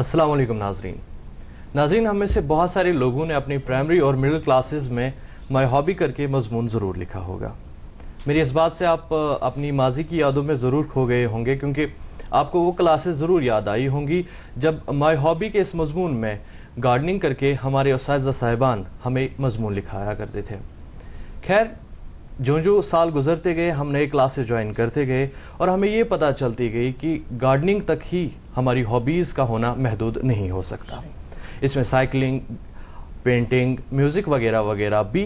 السلام علیکم ناظرین ہم میں سے بہت سارے لوگوں نے اپنی پرائمری اور مڈل کلاسز میں مائی ہابی کر کے مضمون ضرور لکھا ہوگا. میری اس بات سے آپ اپنی ماضی کی یادوں میں ضرور کھو گئے ہوں گے، کیونکہ آپ کو وہ کلاسز ضرور یاد آئی ہوں گی جب مائی ہابی کے اس مضمون میں گارڈننگ کر کے ہمارے اساتذہ صاحبان ہمیں مضمون لکھایا کرتے تھے. خیر، جو سال گزرتے گئے ہم نئے کلاسز جوائن کرتے گئے اور ہمیں یہ پتہ چلتی گئی کہ گارڈننگ تک ہی ہماری ہابیز کا ہونا محدود نہیں ہو سکتا. اس میں سائیکلنگ، پینٹنگ، میوزک وغیرہ وغیرہ بھی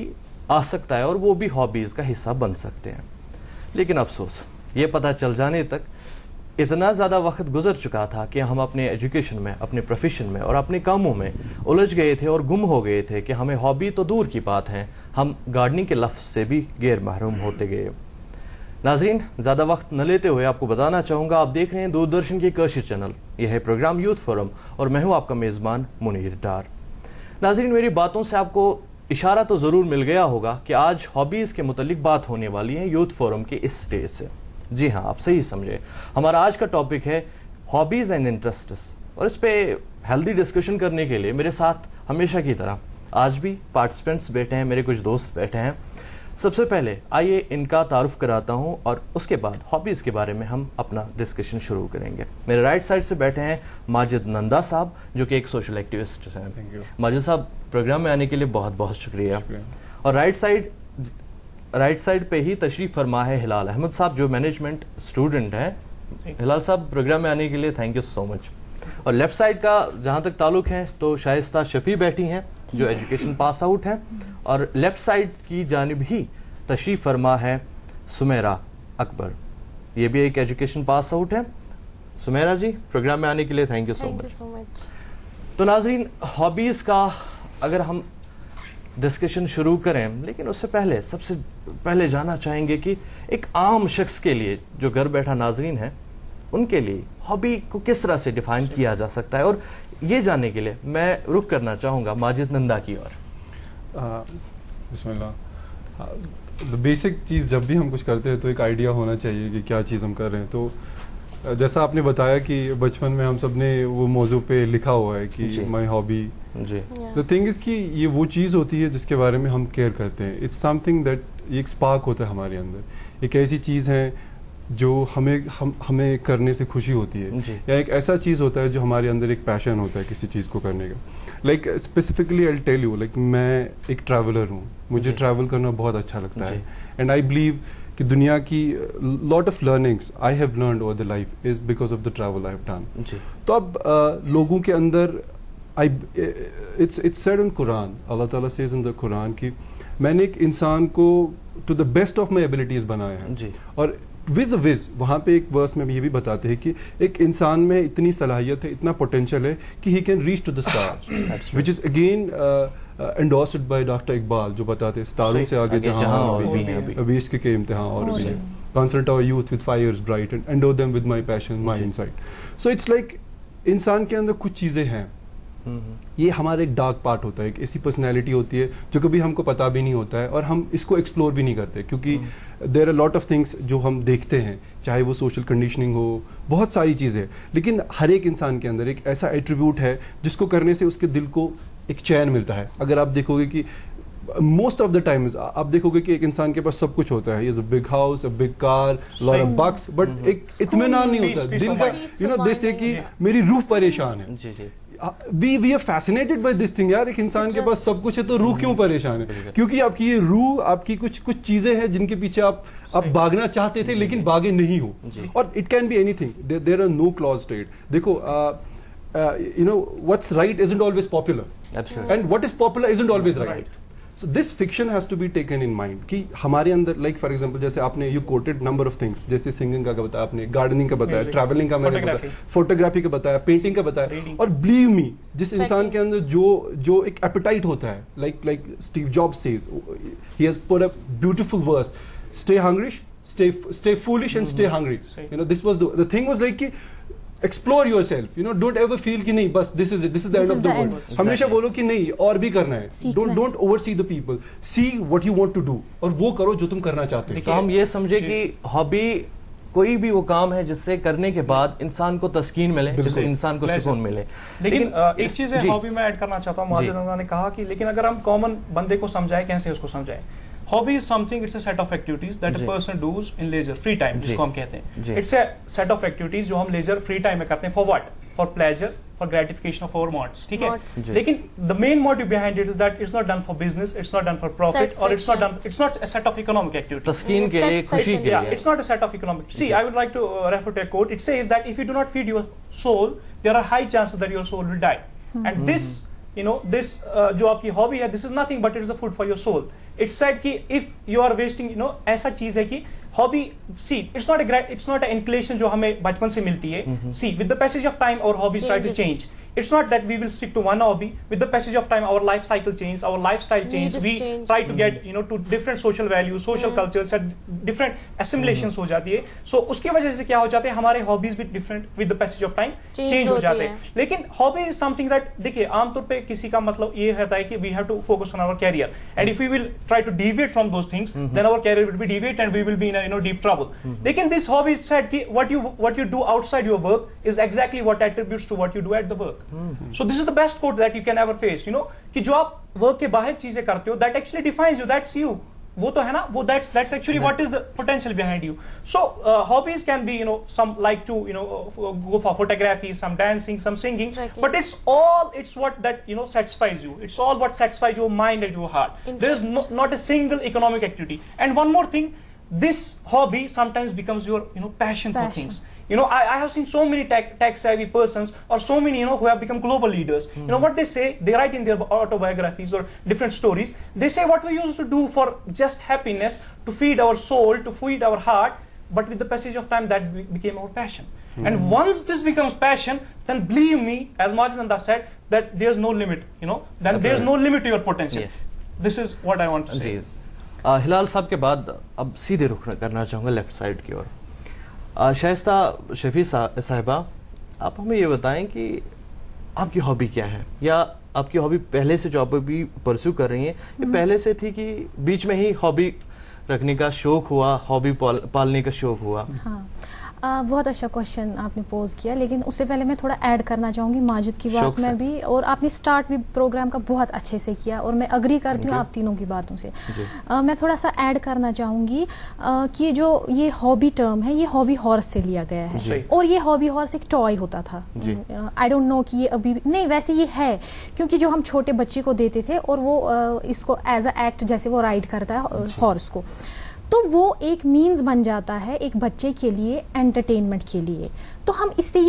آ سکتا ہے اور وہ بھی ہابیز کا حصہ بن سکتے ہیں. لیکن افسوس، یہ پتہ چل جانے تک اتنا زیادہ وقت گزر چکا تھا کہ ہم اپنے ایجوکیشن میں، اپنے پروفیشن میں اور اپنے کاموں میں الجھ گئے تھے اور گم ہو گئے تھے کہ ہمیں ہابی تو دور کی بات ہے، ہم گارڈننگ کے لفظ سے بھی غیر محروم ہوتے گئے. ناظرین، زیادہ وقت نہ لیتے ہوئے آپ کو بتانا چاہوں گا، آپ دیکھ رہے ہیں دوردرشن کی کاشر چینل. یہ ہے پروگرام یوتھ فورم اور میں ہوں آپ کا میزبان منیر ڈار. ناظرین، میری باتوں سے آپ کو اشارہ تو ضرور مل گیا ہوگا کہ آج ہابیز کے متعلق بات ہونے والی ہے یوتھ فورم کے اس سٹیج سے. جی ہاں، آپ صحیح سمجھے، ہمارا آج کا ٹاپک ہے ہابیز اینڈ انٹرسٹس. اور اس پہ ہیلدی ڈسکشن کرنے کے لیے میرے ساتھ ہمیشہ کی طرح آج بھی پارٹیسپینٹس بیٹھے ہیں، میرے کچھ دوست بیٹھے ہیں. سب سے پہلے آئیے ان کا تعارف کراتا ہوں اور اس کے بعد ہابیز کے بارے میں ہم اپنا ڈسکشن شروع کریں گے. میرے رائٹ سائڈ سے بیٹھے ہیں ماجد نندا صاحب، جو کہ ایک سوشل ایکٹیوسٹ ہیں. ماجد صاحب، پروگرام میں آنے کے لیے بہت بہت شکریہ. اور رائٹ سائڈ پہ ہی تشریف فرما ہے ہلال احمد صاحب، جو مینجمنٹ اسٹوڈنٹ ہیں. ہلال صاحب، پروگرام میں آنے کے لیے تھینک یو سو مچ. اور لیفٹ سائڈ کا جہاں تک تعلق ہے تو شائستہ شفیع بیٹھی ہیں، جو ایجوکیشن پاس آؤٹ ہیں. اور لیفٹ سائڈ کی جانب ہی تشریف فرما ہے سمیرہ اکبر، یہ بھی ایک ایجوکیشن پاس آؤٹ ہے. سمیرہ جی، پروگرام میں آنے کے لیے تھینک یو سو مچ. تو ناظرین، ہابیز کا اگر ہم ڈسکشن شروع کریں، لیکن اس سے پہلے سب سے پہلے جاننا چاہیں گے کہ ایک عام شخص کے لیے جو گھر بیٹھا ناظرین ہے، ان کے لیے ہابی کو کس طرح سے ڈیفائن کیا جا سکتا ہے. اور یہ جاننے کے لیے میں رخ کرنا چاہوں گا ماجد نندا کی اور. بسم اللہ. بیسک چیز جب بھی ہم کچھ کرتے ہیں تو ایک آئیڈیا ہونا چاہیے کہ کیا چیز ہم کر رہے ہیں. تو جیسا آپ نے بتایا کہ بچپن میں ہم سب نے وہ موضوع پہ لکھا ہوا ہے کہ مائی ہابی. دا تھنگ از کہ یہ وہ چیز ہوتی ہے جس کے بارے میں ہم کیئر کرتے ہیں. اٹس سم تھنگ دیٹ ایک اسپارک ہوتا ہے ہمارے اندر. ایک ایسی چیز ہے جو ہمیں کرنے سے خوشی ہوتی ہے، یا ایک ایسا چیز ہوتا ہے جو ہمارے اندر ایک پیشن ہوتا ہے کسی چیز کو کرنے کا. Like specifically I tell you, like میں ایک ٹریولر ہوں، مجھے ٹریول کرنا بہت اچھا لگتا ہے. اینڈ آئی بلیو کہ دنیا کی lot of learnings I have learned over the life is because of the travel I have done. تو اب لوگوں کے اندر اٹس سیڈ ان قرآن، اللہ تعالیٰ سیز ان دا قرآن کہ میں نے ایک انسان کو to the best of my abilities بنایا ہے. اور وز وہاں پہ ایک ورس میں یہ بھی بتاتے ہیں کہ ایک انسان میں اتنی صلاحیت ہے، اتنا پوٹینشیل ہے کہ he can reach to the stars, which is again endorsed by doctor Iqbal, جو بتاتے ہیں ستاروں سے آگے جہاں ابھی اس کے امتحان اور بھی ہے. Confront our youth with fires bright and endure them with my passion, my insight. So it's like انسان کے اندر کچھ چیزیں ہیں، یہ ہمارا ایک ڈارک پارٹ ہوتا ہے، ایک ایسی پرسنالٹی ہوتی ہے جو کبھی ہم کو پتہ بھی نہیں ہوتا ہے اور ہم اس کو ایکسپلور بھی نہیں کرتے، کیونکہ there are lot of things جو ہم دیکھتے ہیں، چاہے وہ سوشل کنڈیشننگ ہو، بہت ساری چیزیں. لیکن ہر ایک انسان کے اندر ایک ایسا ایٹریبیوٹ ہے جس کو کرنے سے اس کے دل کو ایک چین ملتا ہے. اگر آپ دیکھو گے کہ موسٹ آف دا ٹائمز آپ دیکھو گے کہ ایک انسان کے پاس سب کچھ ہوتا ہے، big house, big car, lot of books, but ایک اطمینان نہیں ہوتا دل کا. یو نو دے سے کہ میری روح پریشان ہے. We are fascinated by this thing. یار ایک انسان کے پاس سب کچھ ہے تو روح کیوں پریشان ہے؟ کیونکہ آپ کی یہ روح، آپ کی کچھ چیزیں ہیں جن کے پیچھے آپ بھاگنا چاہتے تھے لیکن بھاگے نہیں ہو. اور it can be anything, there are no close state. دیکھو you know what's right isn't always popular. Absolutely. And what is popular isn't always right. So this fiction has to be taken in mind کہ ہمارے اندر like for example جیسے آپ نے you quoted number of things، جیسے singing کا بتایا آپ نے، گارڈننگ کا بتایا، ٹریولنگ کا میں نے بتایا، فوٹوگرافی کا بتایا، پینٹنگ کا بتایا. اور believe me جس انسان کے اندر جو ایک ایپیٹائٹ ہوتا ہے، like Steve Jobs says he has put a beautiful verse, stay hungry, stay foolish and stay hungry. You know this was the thing was like کہ explore yourself. You know don't ever feel کہ نہیں بس this is the end of the world. ہمیشہ بولو کہ نہیں اور بھی کرنا ہے. Don't oversee the people, see what you want to do, اور وہ کرو جو تم کرنا چاہتے ہو. تو ہم یہ سمجھے کہ ہابی کوئی بھی وہ کام ہے جس سے کرنے کے بعد انسان کو تسکین ملے, انسان کو سکون ملے. لیکن ایک چیز ہے ہابی میں ایڈ کرنا چاہتا ہوں, معاذ اللہ نے کہا کہ لیکن اگر ہم کامن بندے کو سمجھائیں, کیسے اس کو سمجھائیں؟ Hobby is something, it's a set of activities that a person does in leisure, free time, جس کو ہم کہتے ہیں. It's a set of activities جو ہم leisure, free time میں کرتے ہیں. For what? For pleasure, for gratification of our wants. ٹھیک ہے, لیکن the main motive behind it is that it's not done for business, it's not done for profit, or it's not a set of economic activities. تسکین کے لیے, خوشی کے لیے. It's not a set of economic. See, I would like to refer to a quote. It says that if you do not feed your soul, there are high chances that your soul will die. And this, this جو آپ کی hobby ہے, this is nothing but it is the food for your soul. It's said کہ if you are wasting, ایسا چیز ہے کہ hobby, see, it's not an inclination جو ہمیں بچپن سے ملتی ہے. See, with the passage of time our hobbies try to change. It's not that we will stick to one hobby. With the passage of time our life cycle changes, our lifestyle changes. We try to get to different social values, social cultures, different assimilations ہو جاتی ہے. So اس کی وجہ سے کیا ہو جاتے ہیں, ہمارے hobbies بھی different with the passage of time change ہو جاتے ہیں. لیکن hobby is something that, دیکھیے عام طور پہ کسی کا مطلب یہ رہتا ہے کہ we have to focus on our career, and if we will try to deviate from those things, then our career will be deviated and we will be in a deep trouble. لیکن this hobby is said کہ what you do outside your work is exactly what attributes to what you do at the work. So this is the best quote that you can ever face, کہ جو آپ work کے باہر چیزیں کرتے ہو, that actually defines you, that's you. وہ تو ہے نا, وہ that's actually what is the potential behind you. So hobbies can be, some like to, go for photography, some dancing, some singing, but it's what that, satisfies you. It's all what satisfies your mind and your heart. There is not a single economic activity. And one more thing, this hobby sometimes becomes your, passion for things. I have seen so many tech savvy persons, or so many, who have become global leaders. What they say, they write in their autobiographies or different stories, they say what we used to do for just happiness, to feed our soul, to feed our heart, but with the passage of time that became our passion. And once this becomes passion, then believe me, as Majananda said, that there's no limit, that there's no limit to your potential. Yes. This is what I want to say. ہلال صاحب کے بعد اب سیدھے رخ کرنا چاہوں گا left side کی اور. شائستہ شفیع صاحبہ, آپ ہمیں یہ بتائیں کہ آپ کی ہابی کیا ہے, یا آپ کی ہابی پہلے سے جو آپ ابھی پرسیو کر رہی ہیں, یہ پہلے سے تھی کہ بیچ میں ہی ہابی رکھنے کا شوق ہوا, ہابی پالنے کا شوق ہوا؟ ہاں, بہت اچھا کوشچن آپ نے پوز کیا, لیکن اس سے پہلے میں تھوڑا ایڈ کرنا چاہوں گی ماجد کی بات میں بھی, اور آپ نے سٹارٹ بھی پروگرام کا بہت اچھے سے کیا, اور میں اگری کرتی ہوں آپ تینوں کی باتوں سے. میں تھوڑا سا ایڈ کرنا چاہوں گی کہ جو یہ ہابی ٹرم ہے, یہ ہابی ہارس سے لیا گیا ہے, اور یہ ہابی ہارس ایک ٹوائے ہوتا تھا. آئی ڈونٹ نو کہ یہ ابھی نہیں, ویسے یہ ہے, کیونکہ جو ہم چھوٹے بچے کو دیتے تھے اور وہ اس کو ایز اے ایکٹ جیسے وہ رائڈ کرتا ہے ہارس کو, تو وہ ایک مینز بن جاتا ہے ایک بچے کے لیے انٹرٹینمنٹ کے لیے. تو ہم اس سے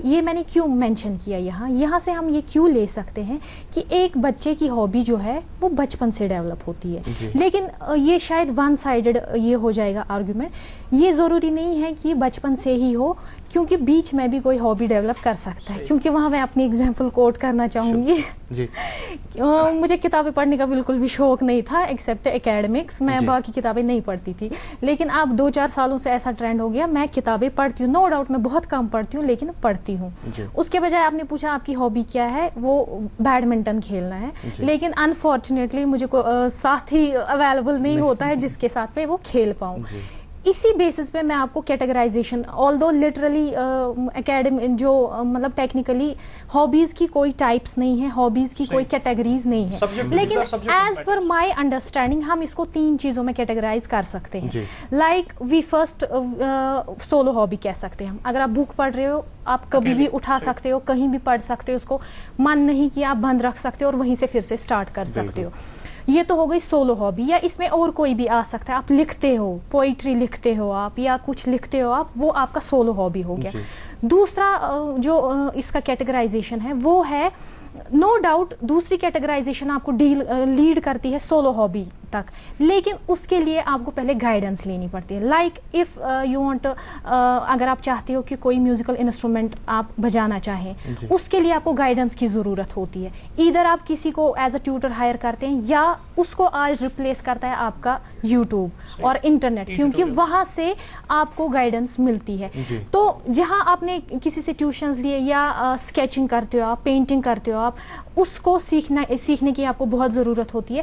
یہ میں نے کیوں مینشن کیا یہاں سے ہم یہ کیوں لے سکتے ہیں کہ ایک بچے کی ہابی جو ہے وہ بچپن سے ڈیولپ ہوتی ہے. لیکن یہ شاید ون سائیڈڈ یہ ہو جائے گا آرگیومنٹ, یہ ضروری نہیں ہے کہ بچپن سے ہی ہو, کیونکہ بیچ میں بھی کوئی ہابی ڈیولپ کر سکتا ہے. کیونکہ وہاں میں اپنی ایگزامپل کوٹ کرنا چاہوں گی. مجھے کتابیں پڑھنے کا بالکل بھی شوق نہیں تھا ایکسیپٹ اکیڈمکس, میں باقی کتابیں نہیں پڑھتی تھی. لیکن اب 2-4 سالوں سے ایسا ٹرینڈ ہو گیا, میں کتابیں پڑھتی ہوں, نو ڈاؤٹ میں بہت کم پڑھتی ہوں لیکن پڑھتی ہوں. اس کے بجائے آپ نے پوچھا آپ کی ہابی کیا ہے, وہ بیڈمنٹن کھیلنا ہے. لیکن انفارچونیٹلی مجھے ساتھی اویلیبل نہیں ہوتا ہے جس کے ساتھ میں وہ کھیل پاؤں. اسی بیسس پہ میں آپ کو کیٹیگرائزیشن, آلدو لٹرلی جو مطلب ٹیکنیکلی ہابیز کی کوئی ٹائپس نہیں ہے, ہابیز کی کوئی کیٹیگریز نہیں ہے, لیکن ایز پر مائی انڈرسٹینڈنگ ہم اس کو 3 چیزوں میں کیٹیگرائز کر سکتے ہیں. Like we first solo hobby کہہ سکتے ہیں ہم. اگر آپ بک پڑھ رہے ہو, آپ کبھی بھی اٹھا سکتے ہو, کہیں بھی پڑھ سکتے ہو, اس کو من نہیں کیا آپ بند رکھ سکتے ہو اور وہیں سے پھر سے اسٹارٹ کر سکتے ہو. یہ تو ہو گئی سولو ہابی. یا اس میں اور کوئی بھی آ سکتا ہے, آپ لکھتے ہو, پوئٹری لکھتے ہو آپ, یا کچھ لکھتے ہو آپ, وہ آپ کا سولو ہابی ہو گیا. دوسرا جو اس کا کیٹیگرائزیشن ہے وہ ہے, نو ڈاؤٹ دوسری کیٹیگرائزیشن آپ کو لیڈ کرتی ہے سولو ہابی تک, لیکن اس کے لیے آپ کو پہلے گائیڈنس لینی پڑتی ہے. لائک اف یو وانٹ, اگر آپ چاہتے ہو کہ کوئی میوزیکل انسٹرومنٹ آپ بجانا چاہیں, اس کے لیے آپ کو گائیڈنس کی ضرورت ہوتی ہے. ادھر آپ کسی کو ایز اے ٹیوٹر ہائر کرتے ہیں, یا اس کو آج ریپلیس کرتا ہے آپ کا یوٹیوب اور انٹرنیٹ, کیونکہ وہاں سے آپ کو گائیڈنس ملتی ہے. تو جہاں آپ نے کسی سے ٹیوشنز لیے, یا اسکیچنگ کرتے ہو آپ, پینٹنگ کرتے ہو آپ, اس کو سیکھنے کی آپ کو بہت ضرورت ہوتی ہے.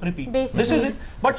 repeat. Basic this is it. But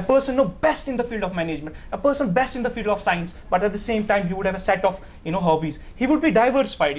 a person best in the field of management, a person best in the field of science, but at the same time he would have a set of hobbies. He would be diversified.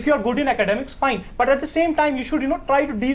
If you are good in academics, fine, but at the same time you should try to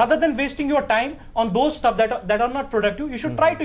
Rather than wasting your time on those stuff that are not productive, you should try to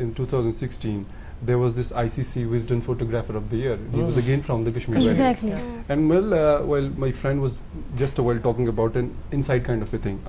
in 2016 there was this ICC Wisden Photographer of the Year. He was again from the Kashmir Valley. Exactly. And well, my friend was just a while talking about an inside kind of a thing.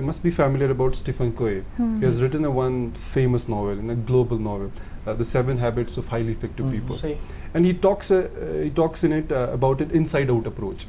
you must be familiar about Stephen Covey. He has written a one famous novel, a global novel, The 7 Habits of Highly Effective People. And he talks in it about an inside-out approach.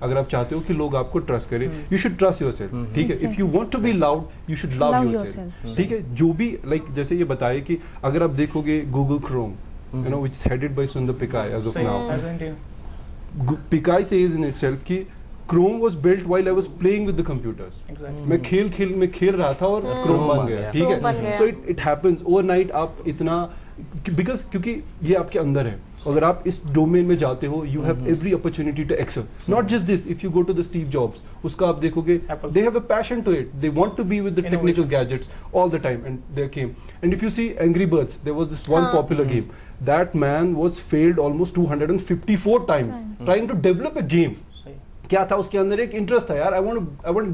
اگر آپ چاہتے ہو کہ لوگ آپ کو trust کریں, you should trust yourself, ٹھیک ہے. If you want to be loud you should love yourself, ٹھیک ہے. جو بھی لائک جیسے یہ بتائے کہ اگر آپ دیکھو گے Google Chrome, you know, which is headed by Sundar Pichai as of now. Pichai says in itself کہ Chrome was built while I was playing with the computers. میں کھیل رہا تھا اور Chrome بن گیا, ٹھیک ہے. So it happens overnight. آپ اتنا because کیونکہ یہ آپ کے اندر ہے, اگر آپ اس ڈومین میں جاتے ہو you have every opportunity to excel. Not just this, if you go to the Steve Jobs, اس کا آپ دیکھو گے they have a passion to it, they want to be with the technical gadgets all the time, and they came. And if you see Angry Birds, there was this one popular game. That man was failed almost 254 times trying to develop a game. کیا تھا اس کے اندر ایک interest تھا یار, I want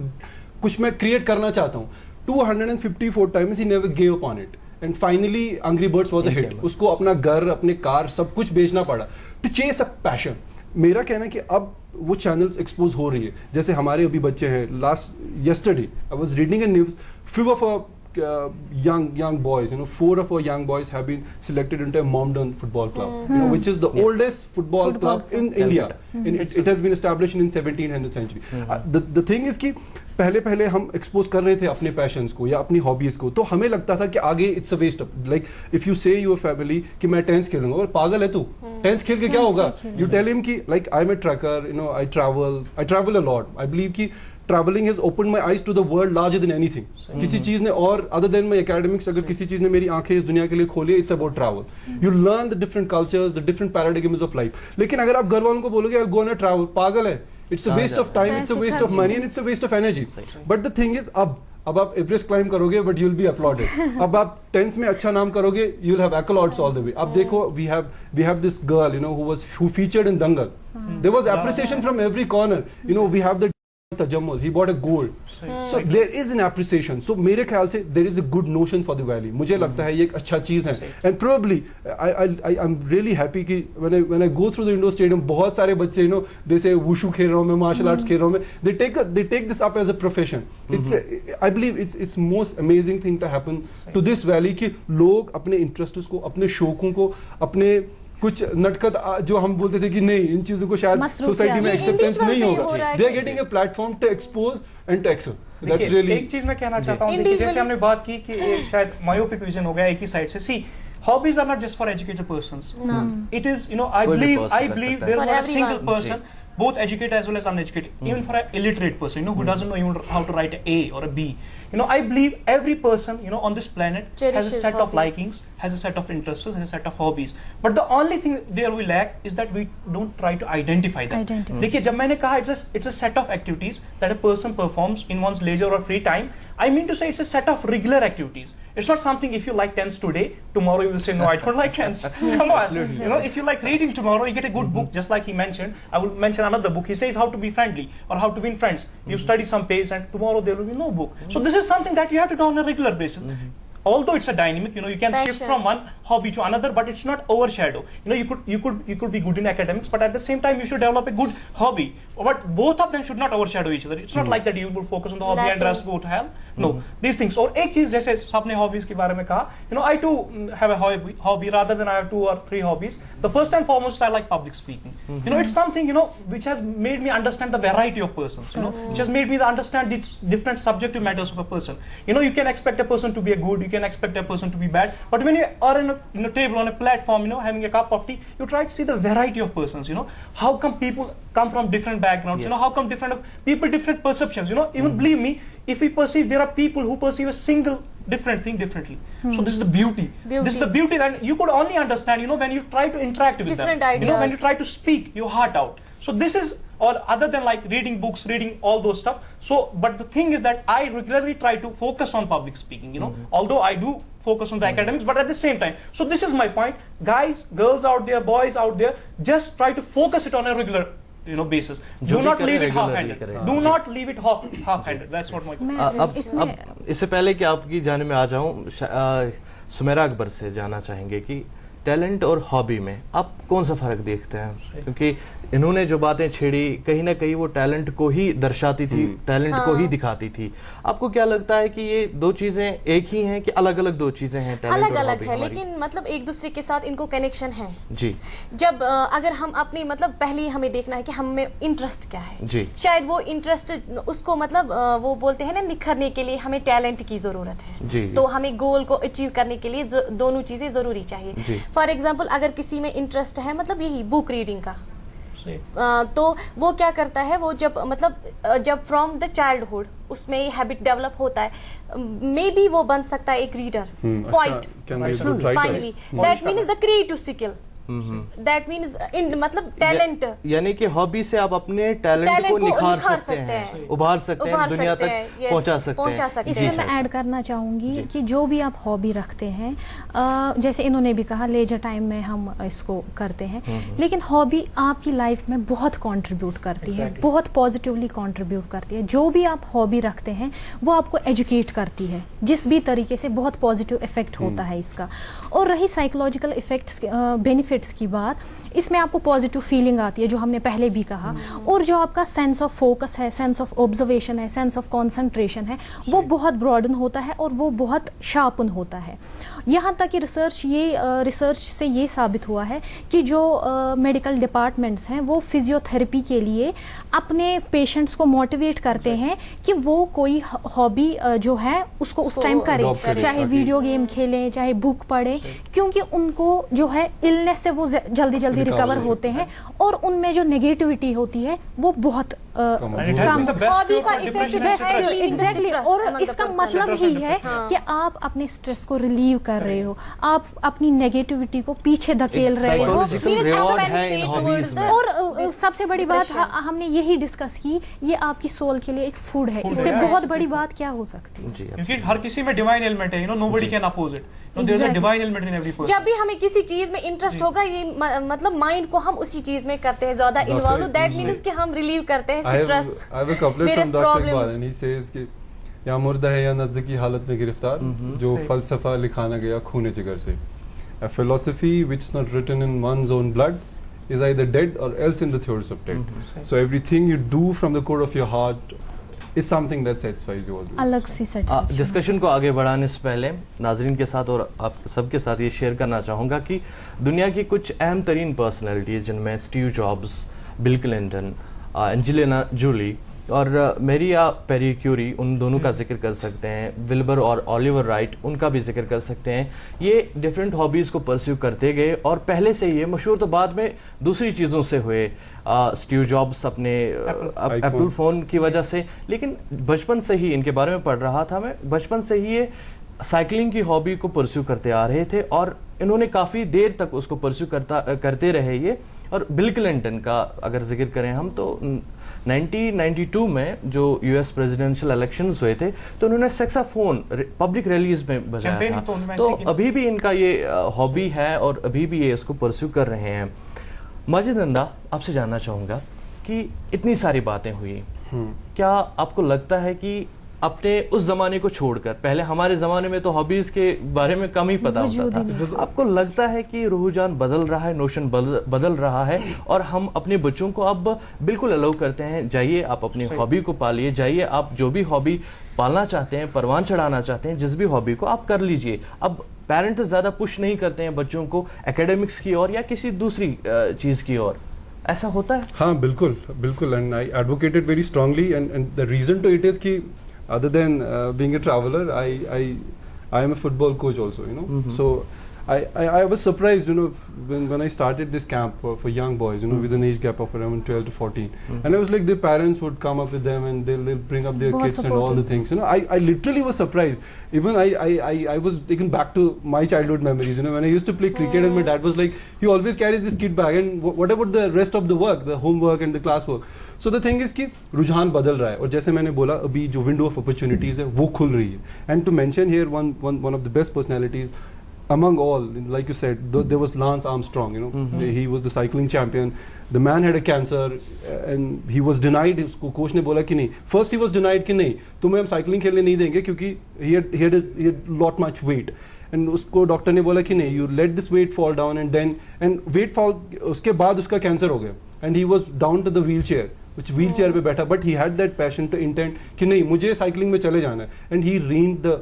کچھ میں create کرنا چاہتا ہوں. 254 times he never gave up on it. And finally Angry Birds was a hit. اس کو اپنا گھر, اپنے کار, سب کچھ بیچنا پڑا to chase a passion. میرا کہنا ہے کہ اب وہ چینلز ایکسپوز ہو رہی ہے. جیسے ہمارے ابھی بچے ہیں, yesterday I was reading a news, few of our young boys, you know, 4 of our young boys have been selected into a Momdon football club, you know, which is the oldest football club in India, and it has been established in 17th century. The thing is کہ پہلے ہم expose کر رہے تھے اپنے passions کو یا اپنی ہابیز کو, تو ہمیں لگتا تھا کہ آگے it's a waste. Like if you say your family کہ میں ٹینس کھیلوں گا, اور پاگل ہے تو ٹینس کھیل کے کیا ہوگا. یو ٹیل ہم کہ like I am a trekker, you know, I travel a lot. I believe کہ traveling has opened my eyes to the world larger than anything. کسی چیز نے, اور other than my academics, اگر کسی چیز نے میری آنکھیں اس دنیا کے لیے کھولی, it's about travel. You learn the different cultures, the different paradigms of life. لیکن اگر آپ گھر والوں کو بولو گے I'll go on a travel, پاگل ہے, it's a waste of time, it's a waste of money, and it's a waste of energy. But the thing is, اب آپ ایوریسٹ کلائم کرو گے but you'll be applauded. اب آپ tennis میں اچھا نام کرو گے, you'll have accolades all the way. اب دیکھو we have this girl, you know, who featured in Dangal. There was appreciation from every corner. You know, we have the Tajammul, he bought a gold. So there is an appreciation. So میرے خیال سے there is a good notion for the valley. مجھے لگتا ہے یہ ایک اچھا چیز ہے. And probably I'm really happy کہ when I go through the indoor stadium, بہت سارے بچے, you know, they say wushu کھیل رہا ہوں میں, martial arts کھیل رہا ہوں میں, they take this up as a profession. I believe it's most amazing thing to happen to this valley کہ لوگ اپنے انٹرسٹس کو, اپنے شوقوں کو, اپنے کچھ نٹکت جو ہم بولتے تھے کہ نہیں ان چیزوں کو شاید سوسائٹی میں ایکسیپٹنس نہیں ہوگا, they are getting a platform to expose and to excel. That's really ایک چیز میں کہنا چاہتا ہوں, دیکھیے جیسے ہم نے بات کی کہ شاید مایوپک ویژن ہو گیا ایک ہی سائڈ سے. سی hobbies are not just for educated persons. It is, you know, I believe there is not a single person, both educated as well as uneducated, even for an illiterate person, you know, who doesn't know even how to write an A or a B. You know, I believe every person, you know, on this planet has a set of likings, has a set of interests, has a set of hobbies. But the only thing there we lack is that we don't try to identify them. Dekhiye, jab maine kaha it's a set of activities that a person performs in one's leisure or free time, I mean to say it's a set of regular activities. It's not something if you like tennis today, tomorrow you will say no, I don't like tennis. Come on. You know, if you like reading tomorrow, you get a good book, just like he mentioned. I will mention another book. He says how to be friendly or how to win friends. You study some page and tomorrow there will be no book. So this is something that you have to do on a regular basis. Although it's a dynamic, you know, you can shift from one hobby to another, but it's not overshadow. You know, you could be good in academics, but at the same time you should develop a good hobby. But both of them should not overshadow each other. It's not like that you will focus on the hobby and rest go to hell. No, these things. اور ایک چیز جیسے سب نے hobbies کے بارے میں کہا, you know, I too have a hobby rather than I have 2 or 3 hobbies. The first and foremost, I like public speaking. You know, it's something, you know, which has made me understand the variety of persons. You know, which has made me understand the different subjective matters of a person. You know, you can expect a person to be a good, you can expect a person to be bad, but when you are in a table on a platform, you know, having a cup of tea, you try to see the variety of persons. You know, how come people come from different backgrounds? You know, how come different perceptions? You know, even believe me, if we perceive, there are people who perceive a single different thing differently. So this is the beauty. This is the beauty that you could only understand, you know, when you try to interact with different them. Ideas. You know, when you try to speak your heart out. So this is, or other than like reading books, reading all those stuff. So, but the thing is that I regularly try to focus on public speaking, you know, although I do focus on the academics, but at the same time. So this is my point. Guys, girls out there, boys out there, just try to focus it on a regular, you know, basis. Do not leave it half-handed. Do not leave it half-handed. That's what my point. اب اس سے پہلے کہ آپ کی جانب میں آ جاؤں, سمیرا اکبر سے جاننا چاہیں گے کہ ٹیلنٹ اور ہابی میں آپ کون سا فرق دیکھتے ہیں؟ کیونکہ انہوں نے جو باتیں چھیڑی کہیں نہ کہیں وہ ٹیلنٹ کو ہی درشاتی تھی, ٹیلنٹ کو ہی دکھاتی تھی. آپ کو کیا لگتا ہے کہ یہ دو چیزیں ایک ہی ہیں کہ الگ الگ دو چیزیں ہیں؟ الگ الگ ہے, لیکن مطلب ایک دوسرے کے ساتھ ان کو کنیکشن ہے. جی, جب اگر ہم اپنی مطلب پہلے ہمیں دیکھنا ہے کہ ہم میں انٹرسٹ کیا ہے. جی, شاید وہ انٹرسٹ اس کو مطلب وہ بولتے ہیں نا نکھرنے کے لیے ہمیں ٹیلنٹ کی ضرورت ہے. جی, تو ہمیں گول کو اچیو کرنے کے لیے دونوں چیزیں ضروری چاہیے. فار ایگزامپل اگر کسی میں انٹرسٹ ہے مطلب یہی بک ریڈنگ کا, تو وہ کیا کرتا ہے, وہ جب مطلب جب فرام دا چائلڈہڈ اس میں یہ ہیبٹ ڈیولپ ہوتا ہے, مے بی وہ بن سکتا ہے ایک reader, point. Finally that means the creative skill, that means مطلب ٹیلنٹ, یعنی کہ ہابی سے آپ اپنے ٹیلنٹ کو نکھار سکتے ہیں, ابھار سکتے ہیں, دنیا تک پہنچا سکتے ہیں. اس میں میں ایڈ کرنا چاہوں گی کہ جو بھی آپ ہابی رکھتے ہیں, جیسے انہوں نے بھی کہا لیجر ٹائم میں ہم اس کو کرتے ہیں, لیکن ہابی آپ کی لائف میں بہت کنٹریبیوٹ کرتی ہے, بہت پازیٹیولی کنٹریبیوٹ کرتی ہے. جو بھی آپ ہابی رکھتے ہیں وہ آپ کو ایجوکیٹ کرتی ہے جس بھی طریقے سے, بہت پازیٹیو افیکٹ ہوتا ہے اس کا. اور رہی سائیکولوجیکل افیکٹس بینیفٹس کی بات, اس میں آپ کو پازیٹیو فیلنگ آتی ہے جو ہم نے پہلے بھی کہا, اور جو آپ کا سینس آف فوکس ہے, سینس آف آبزرویشن ہے, سینس آف کنسنٹریشن ہے, وہ بہت براڈن ہوتا ہے اور وہ بہت شارپن ہوتا ہے. یہاں تک کہ ریسرچ سے یہ ثابت ہوا ہے کہ جو میڈیکل ڈپارٹمنٹس ہیں وہ فزیوتھراپی کے لیے اپنے پیشنٹس کو موٹیویٹ کرتے ہیں کہ وہ کوئی ہابی جو ہے اس کو اس ٹائم کریں, چاہے ویڈیو گیم کھیلیں, چاہے بک پڑھیں, کیونکہ ان کو جو ہے النس سے وہ جلدی ریکور ہوتے ہیں, اور ان میں جو نگیٹیوٹی ہوتی ہے وہ بہت کم. ایگزیکٹلی, اور اس کا مطلب ہی ہے کہ آپ اپنے اسٹریس کو ریلیو کر رہے ہو, آپ اپنی نیگیٹیوٹی کو پیچھے دھکیل رہے ہو. اور سب سے بڑی بات ہم نے یہی ڈسکس کی, یہ آپ کی سول کے لیے ایک فوڈ ہے, اس سے بہت بڑی بات کیا ہو سکتی ہے, کیونکہ ہر کسی میں ڈیوائن ایلیمنٹ ہے, nobody can oppose it. جب بھی ہمیں کسی چیز میں انٹرسٹ ہوگا, یہ مطلب مائنڈ کو ہم اسی چیز میں کرتے ہیں زیادہ انوالو, دیٹ مینس کہ ہم ریلیو کرتے ہیں اسٹریس, میرے پرابلمز. یا مردہ ہے یا نزدے کی حالت میں گرفتار, جو فلسفہ لکھانا گیا خون جگر سے. A philosophy which is not written in one's own blood is either dead or else in the theories of dead. So everything you do from the core of your heart is something that satisfies you always. الگ سی satisfaction. Discussion کو آگے بڑھانے سے پہلے ناظرین کے ساتھ اور آپ سب کے ساتھ یہ شیئر کرنا چاہوں گا کہ دنیا کی کچھ اہم ترین پرسنالٹیز جن میں Steve Jobs, Bill Clinton, Angelina Jolie اور میریا پیری کیوری, ان دونوں کا ذکر کر سکتے ہیں, ولبر اور اولیور رائٹ, ان کا بھی ذکر کر سکتے ہیں. یہ ڈفرینٹ ہابیز کو پرسیو کرتے گئے اور پہلے سے یہ مشہور تو بعد میں دوسری چیزوں سے ہوئے. اسٹیو جابس اپنے ایپل فون کی وجہ سے, لیکن بچپن سے ہی ان کے بارے میں پڑھ رہا تھا میں, بچپن سے ہی یہ سائیکلنگ کی ہابی کو پرسیو کرتے آ رہے تھے اور انہوں نے کافی دیر تک اس کو پرسیو کرتے رہے یہ. اور بل کلنٹن کا اگر ذکر کریں ہم تو 1992 میں جو یو ایس پریزیڈنشل الیکشنز ہوئے تھے تو انہوں نے سیکسافون پبلک ریلیز میں بجایا تھا. تو ابھی بھی ان کا یہ ہابی ہے اور ابھی بھی یہ اس کو پرسیو کر رہے ہیں. ماجد نندا, آپ سے جاننا چاہوں گا کہ اتنی ساری باتیں ہوئی, کیا آپ کو لگتا ہے کہ اپنے اس زمانے کو چھوڑ کر, پہلے ہمارے زمانے میں تو ہابیز کے بارے میں کم ہی پتا ہوتا تھا, آپ کو لگتا ہے کہ رجحان بدل رہا ہے, نوشن بدل رہا ہے اور ہم اپنے بچوں کو اب بالکل الاؤ کرتے ہیں, جائیے آپ اپنی ہابی کو پالیے, جائیے آپ جو بھی ہابی پالنا چاہتے ہیں, پروان چڑھانا چاہتے ہیں, جس بھی ہابی کو آپ کر لیجئے. اب پیرنٹس زیادہ پش نہیں کرتے ہیں بچوں کو ایکیڈمکس کی اور یا کسی دوسری چیز کی اور, ایسا ہوتا ہے؟ ہاں بالکل بالکل, and I advocated very strongly, and the reason to it is کہ other than being a traveler, I am a football coach also, you know. So I was surprised, you know, when I started this camp for young boys, you know, with an age gap of around 12 to 14, and I was like, their parents would come up with them and they'll bring up their kids and all the things, you know. I literally was surprised. Even I was taken back to my childhood memories, you know, when I used to play cricket and my dad was like, he always carries this kit bag, and what about the rest of the work, the homework and the class work? So the thing is کہ رجحان بدل رہا ہے, اور جیسے میں نے بولا ابھی جو ونڈو آف اپرچونیٹیز ہے وہ کھل رہی ہے. And to mention here one of the best personalities among all, like you said, there was Lance Armstrong, you know. He was the cycling champion. The man had a cancer and he was denied. Usko coach ne bola ki nahi, first he was denied ki nahi tumhe hum cycling khelne nahi denge kyunki he had lot much weight. And اس کو doctor نے بولا کہ نہیں, you let this weight fall down, and weight fall اس کے بعد اس کا کینسر ہو گیا, and he was down to the wheelchair, wheelchair پہ بیٹھا, but he had that passion to intent کہ نہیں مجھے سائیکلنگ میں چلے جانا ہے, and he ran the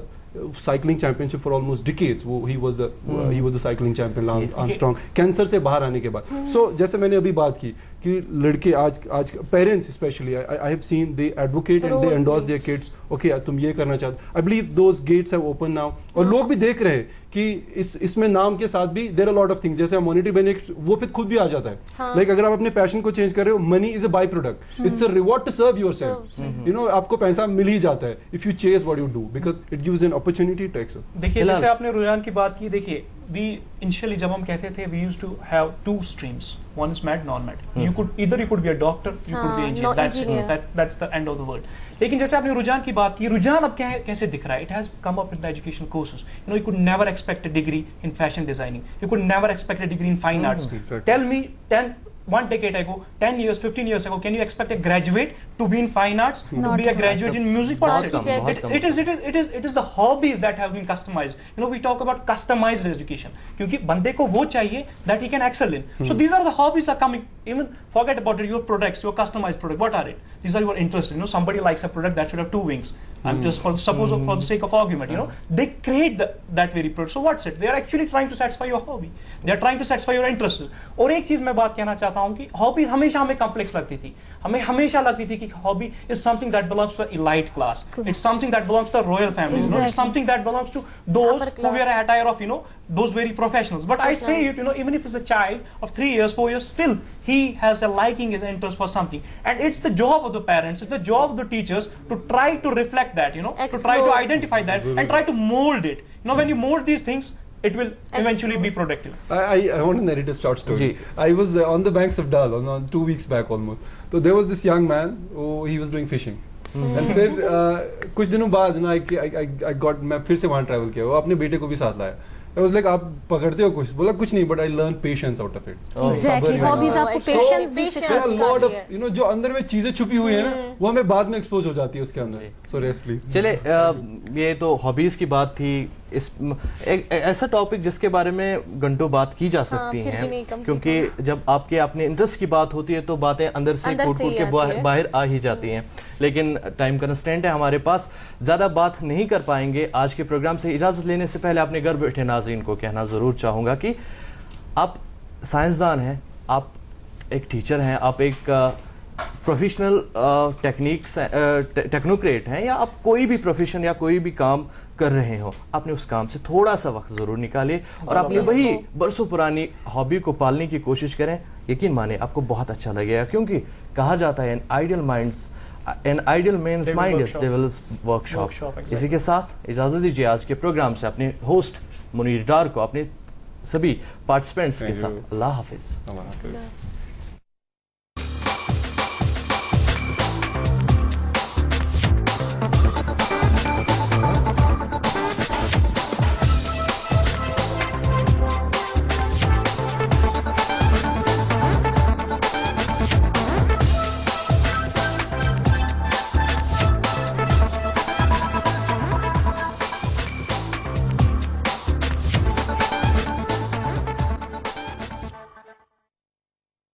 cycling championship for almost decades. وہ he was the cycling champion Armstrong, cancer سے باہر آنے کے بعد. سو جیسے میں نے ابھی بات کی کہ لڑکے آج parents especially I have seen they advocate and they endorse their kids, okay تم یہ کرنا چاہتے, I believe those gates have open now. اور لوگ بھی دیکھ رہے ہیں کہ اس میں نام کے ساتھ بھی there are lot of things, جیسے مانیٹری بینیفٹ وہ پھر خود بھی آ جاتا ہے. لائک اگر آپ اپنے پیشن کو چینج کر رہے ہو, money is a byproduct, it's a reward to serve yourself, you know آپ کو پیسہ مل ہی جاتا ہے if you chase what you do, because it gives an opportunity to excel. دیکھیے جیسے آپ نے رجحان کی بات کی, دیکھیے وی انیشلی جب ہم کہتے تھے we used to have two streams, one is med non med, you could either you could be a doctor, you could be engineer, that's the end of the world. لیکن جیسے آپ نے رجحان کی بات کی, رجحان اب کیسے دکھ رہا ہے, it has come up in education courses. You know you could never expect a degree in fashion designing, you could never expect a degree in fine arts. Exactly. Tell me 1 decade ago, 10 years, 15 years ago, can you expect a graduate to be in fine arts, to be a graduate in music? It is the hobbies that have been customized. You know, we talk about customized education kyunki bande ko wo chahiye that he can excel in. So these are the hobbies are coming. Even forget about your products, your customized product, what are it? These are your interests. You know, somebody likes a product that should have 2 wings. I'm just for the sake of argument, you know, they create that very product. So what's it? They are actually trying to satisfy your hobby. They are trying to satisfy your interests. اور ایک چیز میں بات کہنا چاہتا ہوں کہ hobby ہمیشہ ہمیں کمپلیکس لگتی تھی, ہمیں ہمیشہ لگتی تھی کہ hobby is something that belongs to the elite class, it's something that belongs to the royal family, it's something that belongs to those who were a attire off, you know, those very professionals. But I say it, you know, even if it's a child of 3 years, 4 years, still he has a liking, his interest for something, and it's the job of the parents, it's the job of the teachers to try to reflect that, you know, to try to identify that and try to mold it. You know, when you mold these things, it will eventually be productive. I want to narrate a short story. I was on the banks of Dal on 2 weeks back almost. So there was this young man, he was doing fishing. And پھر کچھ دنوں بعد نا I got, میں پھر سے وہاں travel کیا, وہ اپنے بیٹے کو بھی ساتھ لایا. I was like, آپ پکڑتے ہو کچھ؟ بولا کچھ نہیں, but I learned patience out of it. Exactly, hobbies آپ کو patience بھی there are a lot of, you know, جو اندر میں چیزیں چھپی ہوئی ہیں نا, وہ ہمیں بعد میں ایکسپوز ہو جاتی ہے اس کے اندر. So race please. چلے یہ تو ہابیز کی بات تھی, اس ایسا ٹاپک جس کے بارے میں گھنٹوں بات کی جا سکتی ہیں, کیونکہ جب آپ کے اپنے انٹرسٹ کی بات ہوتی ہے تو باتیں اندر سے کوٹ کوٹ کے باہر آ ہی جاتی ہیں. لیکن ٹائم کنسٹینٹ ہے ہمارے پاس, زیادہ بات نہیں کر پائیں گے. آج کے پروگرام سے اجازت لینے سے پہلے اپنے گھر بیٹھے ناظرین کو کہنا ضرور چاہوں گا کہ آپ سائنسدان ہیں, آپ ایک ٹیچر ہیں, آپ ایک پروفیشنل ٹیکنوکریٹ ہیں, یا آپ کوئی بھی پروفیشن یا کوئی بھی کام کر رہے ہوں, آپ نے اس کام سے تھوڑا سا وقت ضرور نکالے اور اپنی وہی برسوں پرانی ہابی کو پالنے کی کوشش کریں. یقین مانیں آپ کو بہت اچھا لگے گا, کیونکہ کہا جاتا ہے an ideal man's mind is devil's workshop. اسی کے ساتھ اجازت دیجیے آج کے پروگرام سے اپنے ہوسٹ منیر ڈار کو اپنے سبھی پارٹیسپینٹس کے ساتھ اللہ حافظ.